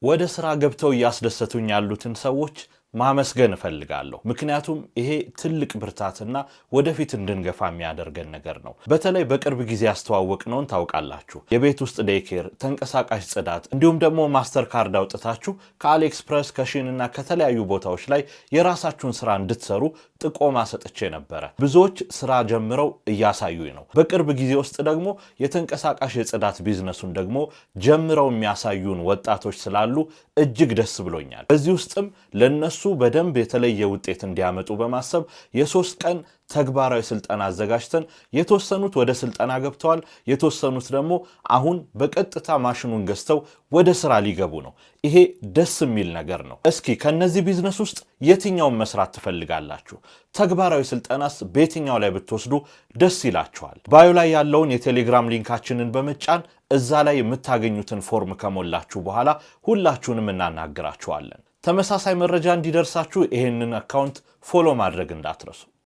ወደ ስራ ገብተው ያስደሰቱኝ ያሉትን ሰዎች ማመስገን እፈልጋለሁ ምክንያቱም ይሄ ትልቅ ብርታትና ወደፊት እንድንገፋ የሚያደርገን ነገር ነው በተለይ በቅርብ ጊዜ ያስተዋወቅነውን ታውቃላችሁ የቤት ውስጥ ዴይኬር ተንቀሳቃሽ ጽዳት እንዲሁም ደግሞ ማስተር ካርድ አውጥታችሁ ከአሊኤክስፕረስ ከሺንና ከተለያዩ ቦታዎች ላይ የራሳችሁን ስራ እንድትሰሩ ጥቆማ ሰጥቼ ነበር ብዙዎች ስራ ጀምረው እያሳዩኝ ነው በቅርብ ጊዜ ውስጥ ደግሞ የተንቀሳቃሽ የጽዳት ቢዝነሱን ደግሞ ጀምረው የሚያሳዩን ወጣቶች ስላሉ እጅግ ደስ ብሎኛል በዚህ ውስጥም ለነሱ በደንብ የተለየ ውጤት እንዲያመጡ በማሰብ የ3 ቀን ተግባራዊ ስልጠና አዘጋጅተን የተወሰኑት ወደ ስልጠና ገብተዋል የተወሰኑት ደግሞ አሁን በቀጥታ ማሽኑን ገዝተው ወደ ስራ ሊገቡ ነው ይሄ ደስ የሚል ነገር ነው እስኪ ከነዚህ ቢዝነስ ውስጥ የትኛውን መስራት ትፈልጋላችሁ ተግባራዊ ስልጠናስ በየትኛው ላይ ብትወስዱ ደስ ይላችኋል ባዮ ላይ ያለውን የቴሌግራም ሊንካችንን በመጫን እዛ ላይ የምታገኙትን ፎርም ከሞላችሁ በኋላ ሁላችሁንም እናናግራችኋለን ተመሳሳይ መረጃ እንዲደርሳችሁ ይሄንን አካውንት ፎሎ ማድረግ እንዳትረሱ